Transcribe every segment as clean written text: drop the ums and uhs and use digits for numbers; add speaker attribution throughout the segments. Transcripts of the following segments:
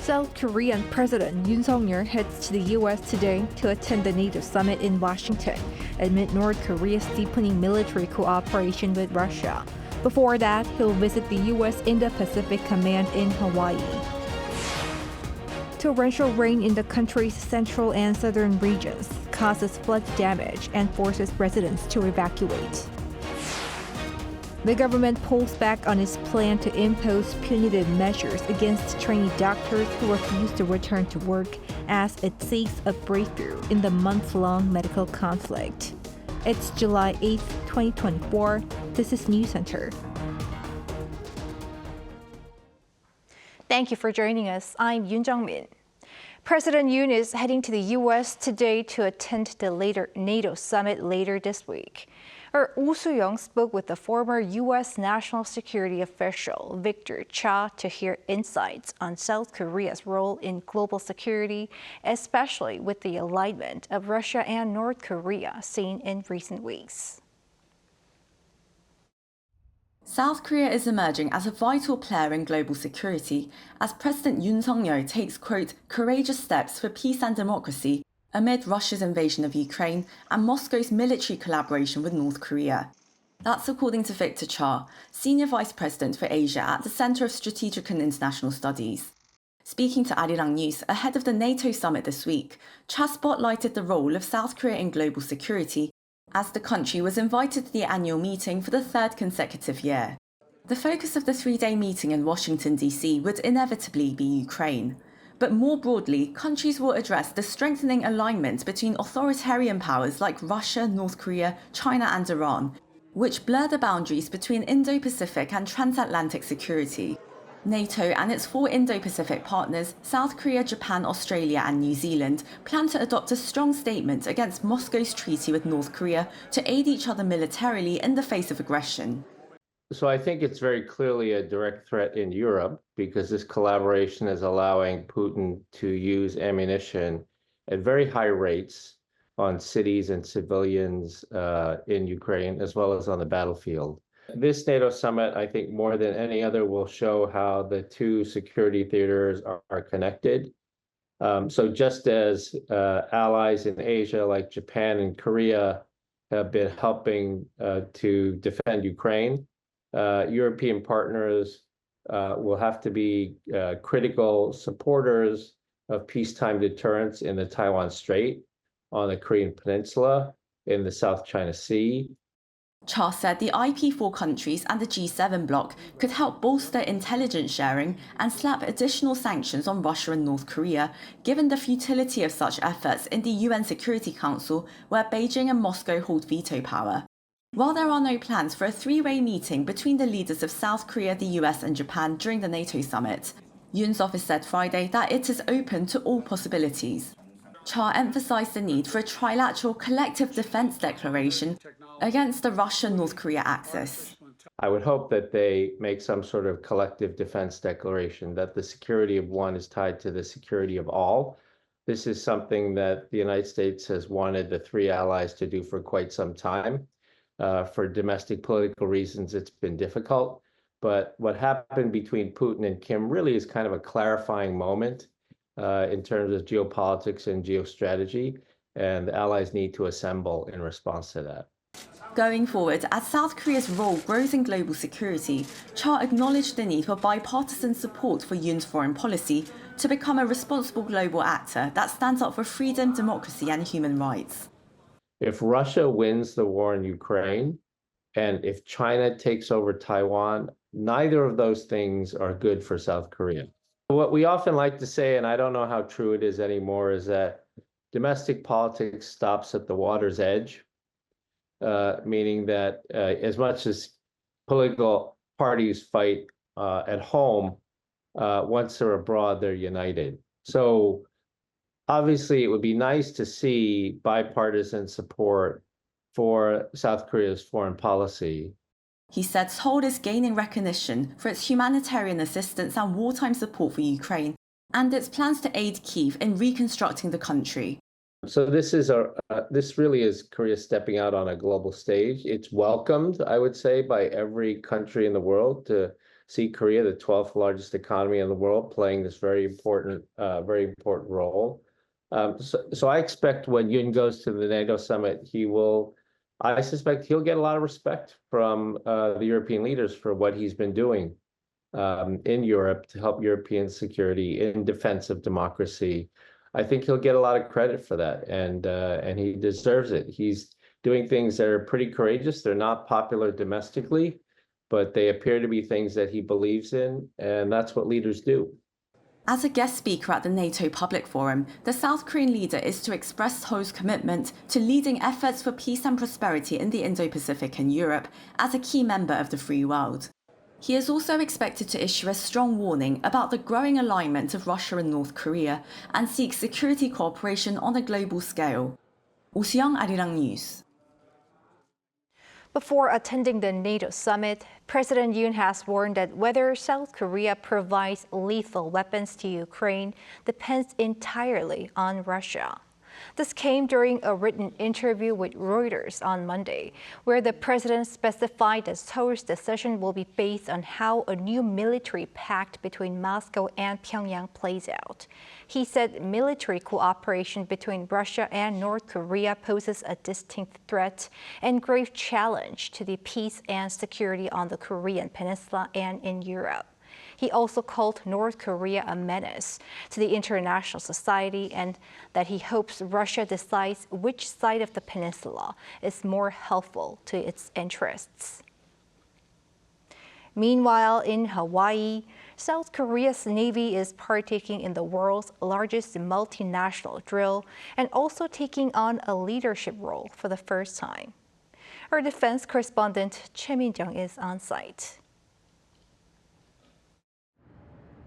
Speaker 1: South Korean President Yoon heads to the U.S. today to attend the NATO summit in Washington amid North Korea's deepening military cooperation with Russia. Before that, he'll visit the U.S. Indo-Pacific Command in Hawaii. Torrential rain in the country's central and southern regions causes flood damage and forces residents to evacuate. The government pulls back on its plan to impose punitive measures against trainee doctors who refuse to return to work as it seeks a breakthrough in the months-long medical conflict. It's July 8, 2024. This is Newscenter. Thank you for joining us. I'm Yoon Min. President Yoon is heading to the U.S. today to attend the NATO summit later this week. Oh Soo-young spoke with the former U.S. national security official Victor Cha to hear insights on South Korea's role in global security, especially with the alignment of Russia and North Korea seen in recent weeks.
Speaker 2: South Korea is emerging as a vital player in global security as President Yoon takes, quote, courageous steps for peace and democracy amid Russia's invasion of Ukraine and Moscow's military collaboration with North Korea. That's according to Victor Cha, Senior Vice President for Asia at the Center of Strategic and International Studies. Speaking to Arirang News ahead of the NATO summit this week, Cha spotlighted the role of South Korea in global security as the country was invited to the annual meeting for the third consecutive year. The focus of the three-day meeting in Washington, D.C. would inevitably be Ukraine. But more broadly, countries will address the strengthening alignment between authoritarian powers like Russia, North Korea, China and Iran, which blur the boundaries between Indo-Pacific and transatlantic security. NATO and its four Indo-Pacific partners, South Korea, Japan, Australia and New Zealand, plan to adopt a strong statement against Moscow's treaty with North Korea to aid each other militarily in the face of aggression.
Speaker 3: So I think it's very clearly a direct threat in Europe because this collaboration is allowing Putin to use ammunition at very high rates on cities and civilians in Ukraine, as well as on the battlefield. This NATO summit, I think more than any other, will show how the two security theaters are connected. So just as allies in Asia like Japan and Korea have been helping to defend Ukraine, European partners will have to be critical supporters of peacetime deterrence in the Taiwan Strait, on the Korean Peninsula, in the South China Sea.
Speaker 2: Cha said the IP4 countries and the G7 bloc could help bolster intelligence sharing and slap additional sanctions on Russia and North Korea, given the futility of such efforts in the UN Security Council, where Beijing and Moscow hold veto power. While there are no plans for a three-way meeting between the leaders of South Korea, the US and Japan during the NATO summit, Yoon's office said Friday that it is open to all possibilities. Cha emphasized the need for a trilateral collective defense declaration against the Russia-North Korea axis.
Speaker 3: I would hope that they make some sort of collective defense declaration, that the security of one is tied to the security of all. This is something that the United States has wanted the three allies to do for quite some time. For domestic political reasons, it's been difficult. But what happened between Putin and Kim really is kind of a clarifying moment in terms of geopolitics and geostrategy, and the allies need to assemble in response to that.
Speaker 2: Going forward, as South Korea's role grows in global security, Cha acknowledged the need for bipartisan support for Yoon's foreign policy to become a responsible global actor that stands up for freedom, democracy and human rights.
Speaker 3: If Russia wins the war in Ukraine, and if China takes over Taiwan, neither of those things are good for South Korea. What we often like to say, and I don't know how true it is anymore, is that domestic politics stops at the water's edge, meaning that as much as political parties fight at home, once they're abroad, they're united. So obviously, it would be nice to see bipartisan support for South Korea's foreign policy.
Speaker 2: He said Seoul is gaining recognition for its humanitarian assistance and wartime support for Ukraine and its plans to aid Kyiv in reconstructing the country.
Speaker 3: So this really is Korea stepping out on a global stage. It's welcomed, I would say, by every country in the world to see Korea, the 12th largest economy in the world, playing this very important role. So I expect when Yoon goes to the NATO summit, I suspect he'll get a lot of respect from the European leaders for what he's been doing in Europe to help European security in defense of democracy. I think he'll get a lot of credit for that, and he deserves it. He's doing things that are pretty courageous. They're not popular domestically, but they appear to be things that he believes in, and that's what leaders do.
Speaker 2: As a guest speaker at the NATO Public Forum, the South Korean leader is to express Seoul's commitment to leading efforts for peace and prosperity in the Indo-Pacific and Europe as a key member of the free world. He is also expected to issue a strong warning about the growing alignment of Russia and North Korea and seek security cooperation on a global scale. 오수영, Arirang News.
Speaker 1: Before attending the NATO summit, President Yoon has warned that whether South Korea provides lethal weapons to Ukraine depends entirely on Russia. This came during a written interview with Reuters on Monday, where the president specified that Seoul's decision will be based on how a new military pact between Moscow and Pyongyang plays out. He said military cooperation between Russia and North Korea poses a distinct threat and grave challenge to the peace and security on the Korean peninsula and in Europe. He also called North Korea a menace to the international society and that he hopes Russia decides which side of the peninsula is more helpful to its interests. Meanwhile, in Hawaii, South Korea's Navy is partaking in the world's largest multinational drill and also taking on a leadership role for the first time. Our defense correspondent Choi Min-jung is on site.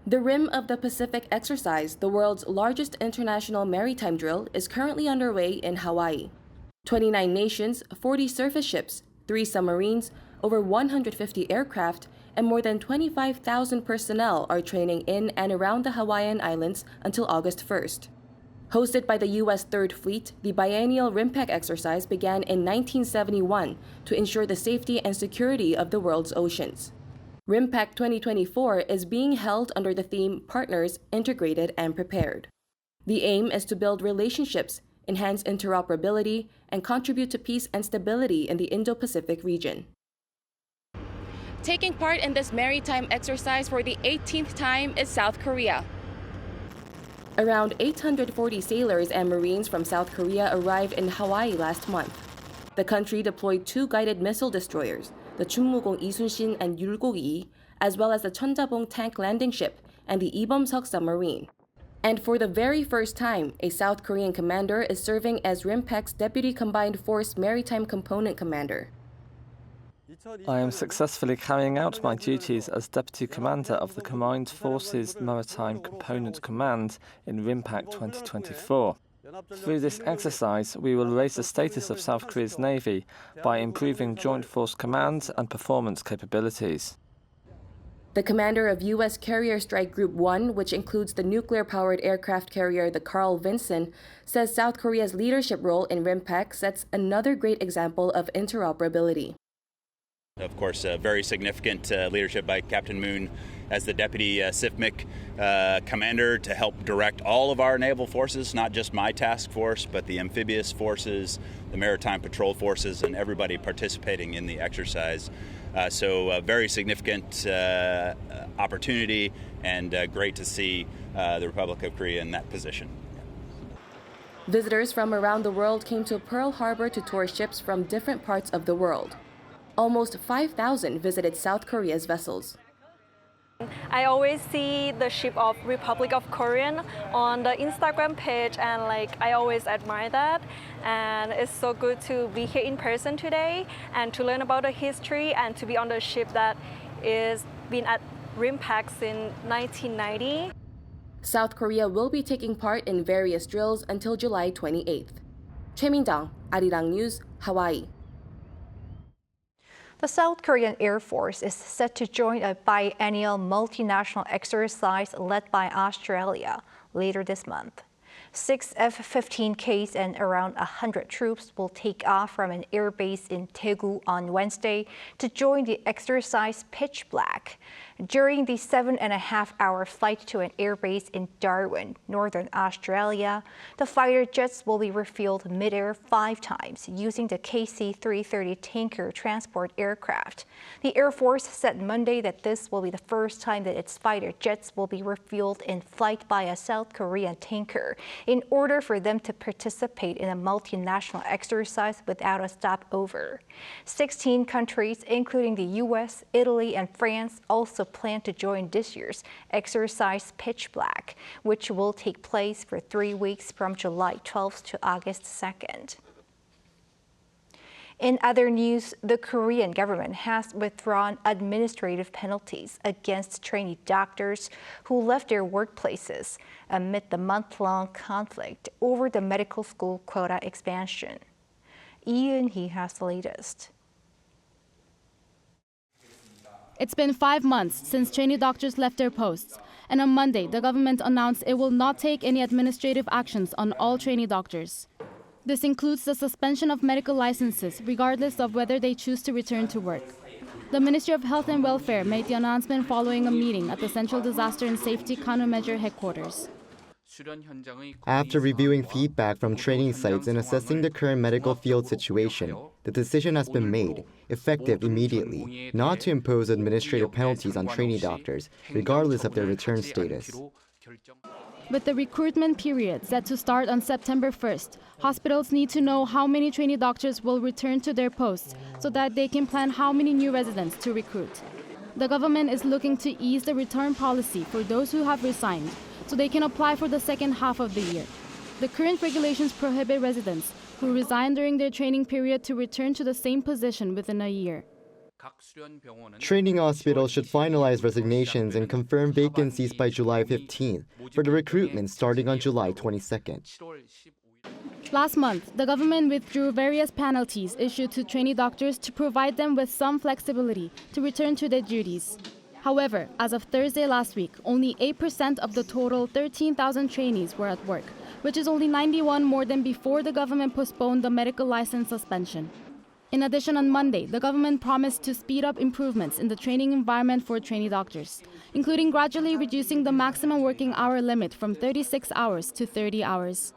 Speaker 4: The Rim of the Pacific exercise, the world's largest international maritime drill, is currently underway in Hawaii. 29 nations, 40 surface ships, 3 submarines, over 150 aircraft, and more than 25,000 personnel are training in and around the Hawaiian Islands until August 1st. Hosted by the U.S. Third Fleet, the biennial RIMPAC exercise began in 1971 to ensure the safety and security of the world's oceans. RIMPAC 2024 is being held under the theme Partners, Integrated and Prepared. The aim is to build relationships, enhance interoperability, and contribute to peace and stability in the Indo-Pacific region. Taking part in this maritime exercise for the 18th time is South Korea. Around 840 sailors and Marines from South Korea arrived in Hawaii last month. The country deployed 2 guided missile destroyers, the Chunmugong Isun-shin and Yulgog-ii, as well as the Cheonjabong tank landing ship and the Ibom-seok submarine. And for the very first time, a South Korean commander is serving as RIMPAC's Deputy Combined Force Maritime Component Commander.
Speaker 5: I am successfully carrying out my duties as Deputy Commander of the Combined Forces Maritime Component Command in RIMPAC 2024. Through this exercise, we will raise the status of South Korea's Navy by improving Joint Force Command and performance capabilities.
Speaker 4: The commander of U.S. Carrier Strike Group 1, which includes the nuclear-powered aircraft carrier the Carl Vinson, says South Korea's leadership role in RIMPAC sets another great example of interoperability.
Speaker 6: Of course, very significant leadership by Captain Moon as the Deputy SIFMIC Commander to help direct all of our naval forces, not just my task force, but the amphibious forces, the maritime patrol forces, and everybody participating in the exercise. So a very significant opportunity and great to see the Republic of Korea in that position.
Speaker 4: Visitors from around the world came to Pearl Harbor to tour ships from different parts of the world. Almost 5,000 visited South Korea's vessels.
Speaker 7: I always see the ship of Republic of Korea on the Instagram page, and I always admire that. And it's so good to be here in person today and to learn about the history and to be on the ship that is been at RIMPAC since 1990.
Speaker 4: South Korea will be taking part in various drills until July 28th. Choi Min-jung, Arirang News, Hawaii.
Speaker 1: The South Korean Air Force is set to join a biennial multinational exercise led by Australia later this month. 6 F-15Ks and around 100 troops will take off from an airbase in Daegu on Wednesday to join the exercise Pitch Black. During the 7.5-hour flight to an airbase in Darwin, Northern Australia, the fighter jets will be refueled mid-air 5 times using the KC-330 tanker transport aircraft. The Air Force said Monday that this will be the first time that its fighter jets will be refueled in flight by a South Korean tanker in order for them to participate in a multinational exercise without a stopover. 16 countries, including the U.S., Italy, and France, also plan to join this year's exercise Pitch Black, which will take place for 3 weeks from July 12th to August 2nd. In other news, the Korean government has withdrawn administrative penalties against trainee doctors who left their workplaces amid the month-long conflict over the medical school quota expansion. Yoon has the latest.
Speaker 8: It's been 5 months since trainee doctors left their posts, and on Monday, the government announced it will not take any administrative actions on all trainee doctors. This includes the suspension of medical licenses, regardless of whether they choose to return to work. The Ministry of Health and Welfare made the announcement following a meeting at the Central Disaster and Safety Countermeasure headquarters.
Speaker 9: After reviewing feedback from training sites and assessing the current medical field situation, the decision has been made, effective immediately, not to impose administrative penalties on trainee doctors, regardless of their return status.
Speaker 8: With the recruitment period set to start on September 1st, hospitals need to know how many trainee doctors will return to their posts so that they can plan how many new residents to recruit. The government is looking to ease the return policy for those who have resigned so they can apply for the second half of the year. The current regulations prohibit residents who resign during their training period to return to the same position within a year.
Speaker 9: Training hospitals should finalize resignations and confirm vacancies by July 15th for the recruitment starting on July 22nd.
Speaker 8: Last month, the government withdrew various penalties issued to trainee doctors to provide them with some flexibility to return to their duties. However, as of Thursday last week, only 8% of the total 13,000 trainees were at work, which is only 91 more than before the government postponed the medical license suspension. In addition, on Monday, the government promised to speed up improvements in the training environment for trainee doctors, including gradually reducing the maximum working hour limit from 36 hours to 30 hours.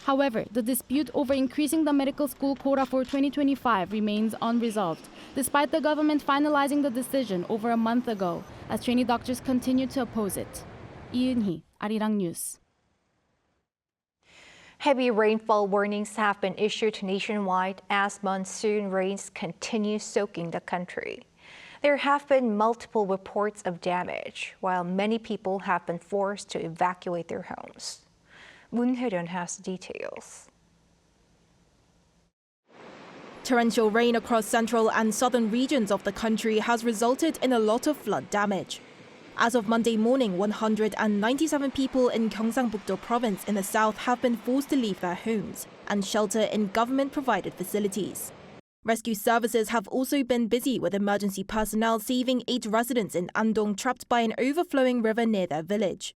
Speaker 8: However, the dispute over increasing the medical school quota for 2025 remains unresolved, despite the government finalizing the decision over a month ago, as trainee doctors continue to oppose it. Yoon, Arirang News.
Speaker 1: Heavy rainfall warnings have been issued nationwide as monsoon rains continue soaking the country. There have been multiple reports of damage, while many people have been forced to evacuate their homes. Moon has details.
Speaker 10: Torrential rain across central and southern regions of the country has resulted in a lot of flood damage. As of Monday morning, 197 people in Gyeongsang-Buk-do province in the south have been forced to leave their homes and shelter in government-provided facilities. Rescue services have also been busy with emergency personnel saving 8 residents in Andong trapped by an overflowing river near their village.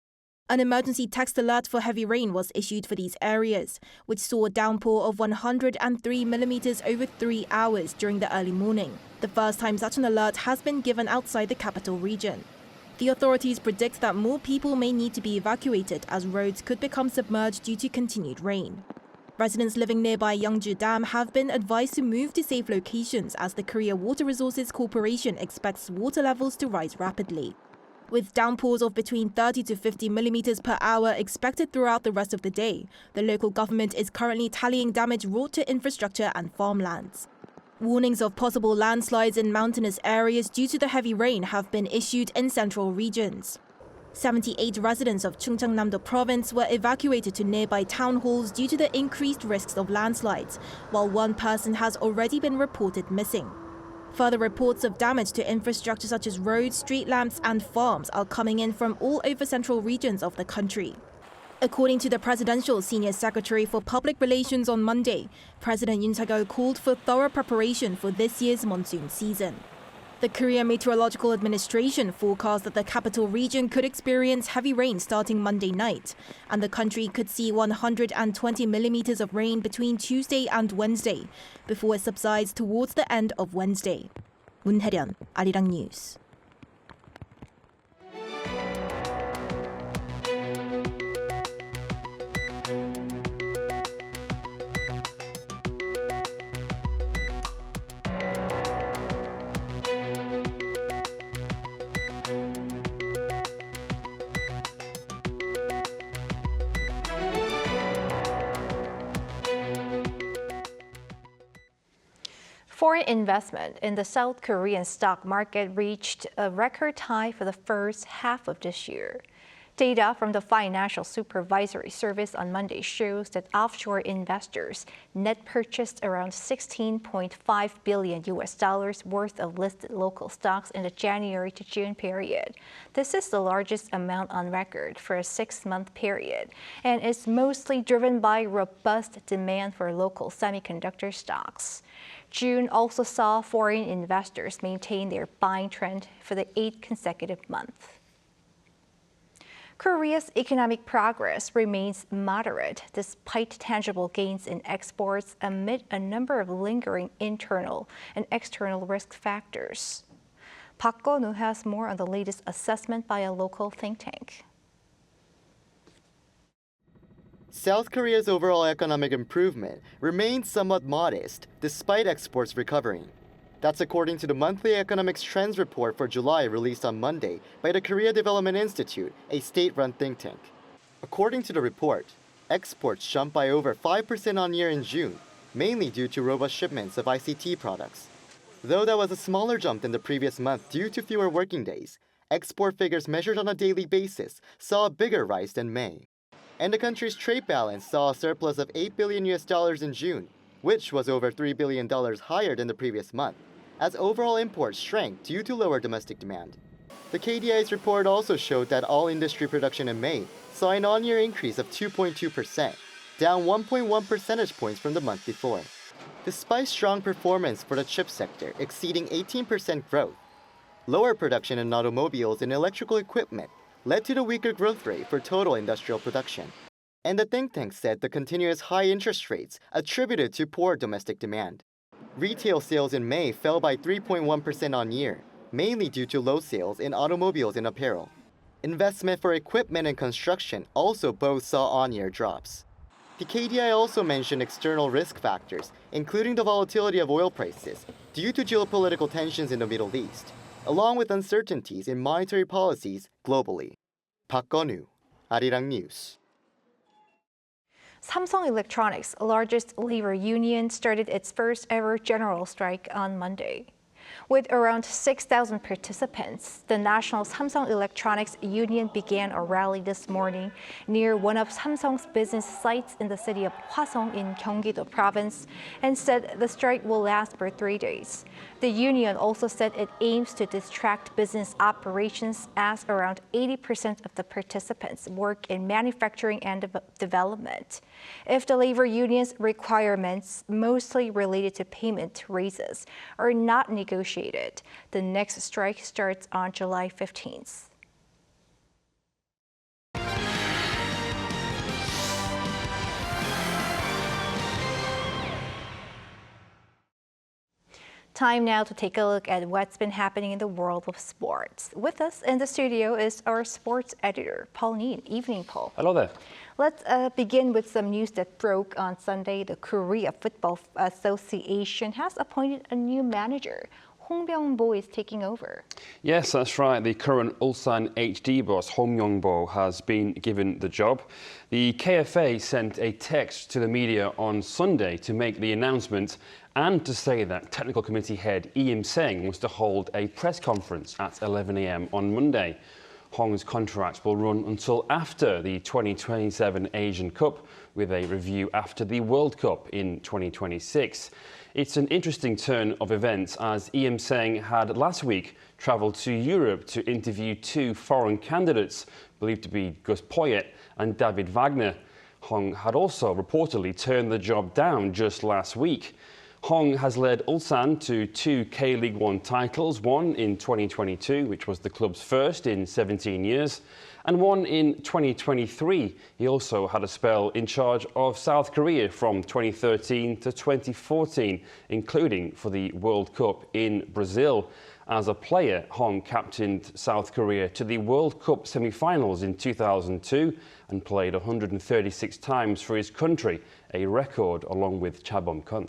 Speaker 10: An emergency text alert for heavy rain was issued for these areas, which saw a downpour of 103 millimeters over 3 hours during the early morning, the first time such an alert has been given outside the capital region. The authorities predict that more people may need to be evacuated as roads could become submerged due to continued rain. Residents living nearby Yeongju Dam have been advised to move to safe locations as the Korea Water Resources Corporation expects water levels to rise rapidly. With downpours of between 30 to 50 millimeters per hour expected throughout the rest of the day, the local government is currently tallying damage wrought to infrastructure and farmlands. Warnings of possible landslides in mountainous areas due to the heavy rain have been issued in central regions. 78 residents of Chungcheongnam-do province were evacuated to nearby town halls due to the increased risks of landslides, while 1 person has already been reported missing. Further reports of damage to infrastructure such as roads, street lamps and farms are coming in from all over central regions of the country. According to the Presidential Senior Secretary for Public Relations on Monday, President Yoon called for thorough preparation for this year's monsoon season. The Korea Meteorological Administration forecast that the capital region could experience heavy rain starting Monday night, and the country could see 120 millimeters of rain between Tuesday and Wednesday, before it subsides towards the end of Wednesday. 문혜련, Arirang News.
Speaker 1: Foreign investment in the South Korean stock market reached a record high for the first half of this year. Data from the Financial Supervisory Service on Monday shows that offshore investors net purchased around $16.5 billion worth of listed local stocks in the January to June period. This is the largest amount on record for a 6-month period and is mostly driven by robust demand for local semiconductor stocks. June also saw foreign investors maintain their buying trend for the 8th consecutive month. Korea's economic progress remains moderate despite tangible gains in exports amid a number of lingering internal and external risk factors. Park Go-nu has more on the latest assessment by a local think tank.
Speaker 9: South Korea's overall economic improvement remains somewhat modest despite exports recovering. That's according to the monthly economics trends report for July released on Monday by the Korea Development Institute, a state-run think tank. According to the report, exports jumped by over 5% on year in June, mainly due to robust shipments of ICT products. Though that was a smaller jump than the previous month due to fewer working days, export figures measured on a daily basis saw a bigger rise than May. And the country's trade balance saw a surplus of $8 billion in June, which was over $3 billion higher than the previous month, as overall imports shrank due to lower domestic demand. The KDI's report also showed that all industry production in May saw an on-year increase of 2.2%, down 1.1 percentage points from the month before. Despite strong performance for the chip sector exceeding 18% growth, lower production in automobiles and electrical equipment led to the weaker growth rate for total industrial production. And the think tank said the continuous high interest rates attributed to poor domestic demand. Retail sales in May fell by 3.1% on year, mainly due to low sales in automobiles and apparel. Investment for equipment and construction also both saw on-year drops. The KDI also mentioned external risk factors, including the volatility of oil prices due to geopolitical tensions in the Middle East, along with uncertainties in monetary policies globally. Park Go-nu, Arirang News.
Speaker 1: Samsung Electronics, largest labor union, started its first ever general strike on Monday. With around 6,000 participants, the National Samsung Electronics Union began a rally this morning near one of Samsung's business sites in the city of Hwasong in Gyeonggi-do Province and said the strike will last for 3 days. The union also said it aims to distract business operations as around 80% of the participants work in manufacturing and development. If the labor union's requirements, mostly related to payment raises, are not negotiated, the next strike starts on July 15th. Time now to take a look at what's been happening in the world of sports. With us in the studio is our sports editor, Paul Neen. Evening, Paul.
Speaker 11: Hello there.
Speaker 1: Let's begin with some news that broke on Sunday. The Korea Football Association has appointed a new manager. Myung-bo is taking over.
Speaker 11: Yes, that's right. The current Ulsan HD boss, Myung-bo, has been given the job. The KFA sent a text to the media on Sunday to make the announcement and to say that Technical Committee head Lee Seng was to hold a press conference at 11 a.m. on Monday. Hong's contract will run until after the 2027 Asian Cup, with a review after the World Cup in 2026. It's an interesting turn of events as Lee Seng had last week travelled to Europe to interview 2 foreign candidates, believed to be Gus Poyet and David Wagner. Hong had also reportedly turned the job down just last week. Hong has led Ulsan to 2 K-League 1 titles, one in 2022, which was the club's first in 17 years, and one in 2023. He also had a spell in charge of South Korea from 2013 to 2014, including for the World Cup in Brazil. As a player, Hong captained South Korea to the World Cup semi-finals in 2002 and played 136 times for his country, a record along with Cha Bum-kun.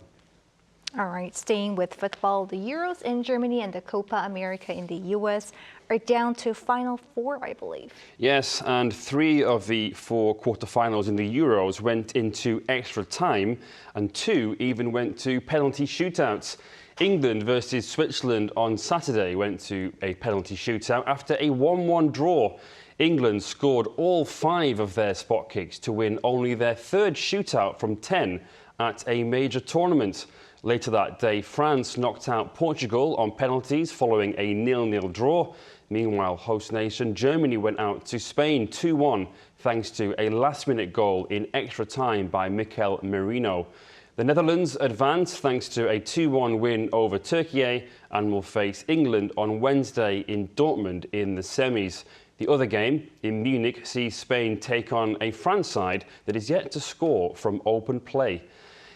Speaker 1: All right, staying with football, the Euros in Germany and the Copa America in the U.S. are down to Final Four, I believe.
Speaker 11: Yes, and 3 of the 4 quarterfinals in the Euros went into extra time, and 2 even went to penalty shootouts. England versus Switzerland on Saturday went to a penalty shootout after a 1-1 draw. England scored all 5 of their spot kicks to win only their 3rd shootout from 10 at a major tournament. Later that day, France knocked out Portugal on penalties following a 0-0 draw. Meanwhile, host nation Germany went out to Spain 2-1 thanks to a last-minute goal in extra time by Mikel Merino. The Netherlands advanced thanks to a 2-1 win over Turkey and will face England on Wednesday in Dortmund in the semis. The other game in Munich sees Spain take on a France side that is yet to score from open play.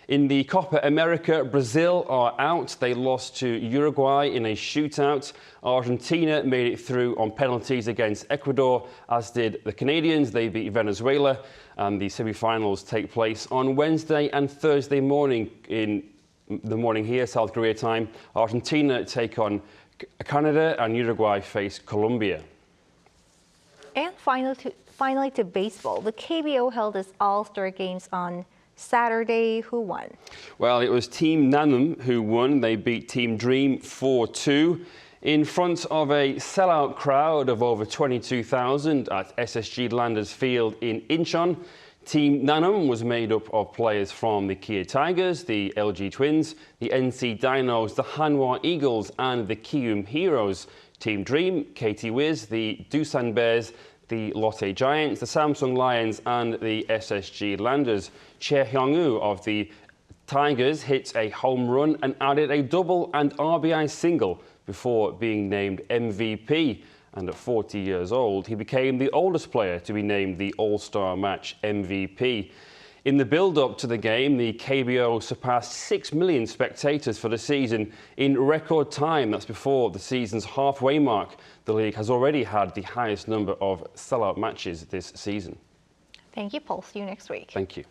Speaker 11: In the Copa America, Brazil are out. They lost to Uruguay in a shootout. Argentina made it through on penalties against Ecuador, as did the Canadians. They beat Venezuela, and the semi-finals take place on Wednesday and Thursday morning. In the morning here, South Korea time, Argentina take on Canada and Uruguay face Colombia.
Speaker 1: And finally to baseball, the KBO held its All-Star Games on Saturday. Who won?
Speaker 11: Well, it was Team Nanum who won. They beat Team Dream 4-2 in front of a sellout crowd of over 22,000 at SSG Landers Field in Incheon. Team Nanum was made up of players from the Kia Tigers, the LG Twins, the NC Dinos, the Hanwha Eagles and the Kium Heroes. Team Dream, KT Wiz, the Doosan Bears, the Lotte Giants, the Samsung Lions and the SSG Landers. Che Hyung-woo of the Tigers hit a home run and added a double and RBI single before being named MVP. And at 40 years old, he became the oldest player to be named the All-Star Match MVP. In the build-up to the game, the KBO surpassed 6 million spectators for the season in record time. That's before the season's halfway mark. The league has already had the highest number of sellout matches this season.
Speaker 1: Thank you, Paul. See you next week.
Speaker 11: Thank you.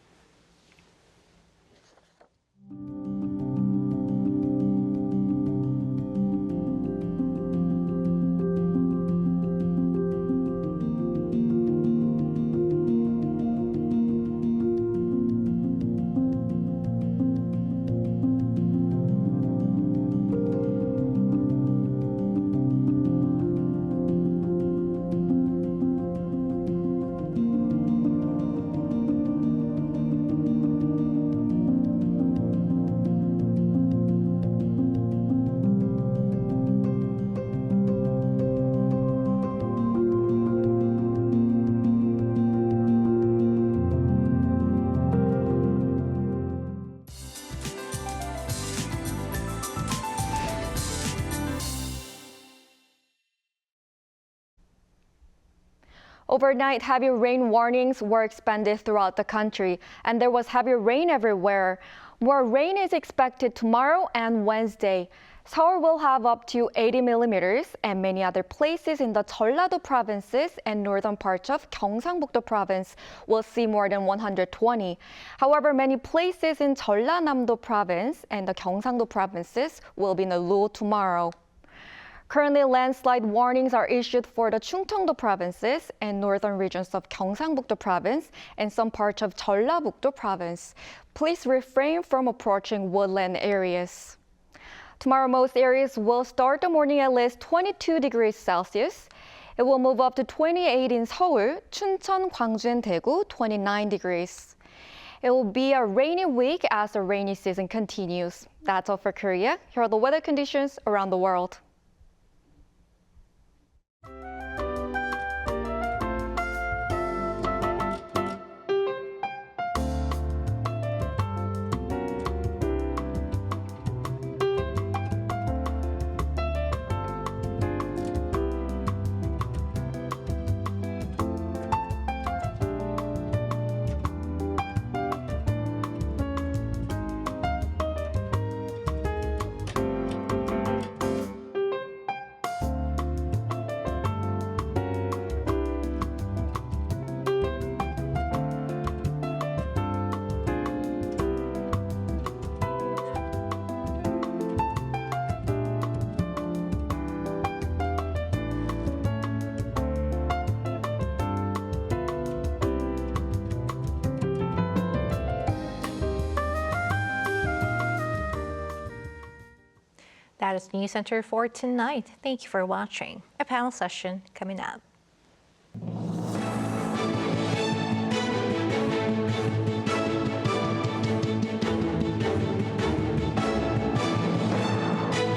Speaker 12: Overnight, heavy rain warnings were expanded throughout the country, and there was heavy rain everywhere. More rain is expected tomorrow and Wednesday. Seoul will have up to 80 millimeters, and many other places in the Jeollado provinces and northern parts of Gyeongsang-buk-do province will see more than 120. However, many places in Jeollanam-do province and the Gyeongsang-do provinces will be in the low tomorrow. Currently, landslide warnings are issued for the Chungcheong-do provinces and northern regions of Gyeongsang-buk-do province and some parts of Jeollabuk-do province. Please refrain from approaching woodland areas. Tomorrow, most areas will start the morning at least 22 degrees Celsius. It will move up to 28 in Seoul, Chuncheon, Gwangju, and Daegu, 29 degrees. It will be a rainy week as the rainy season continues. That's all for Korea. Here are the weather conditions around the world.
Speaker 1: That is Newscenter for tonight. Thank you for watching. A panel session coming up.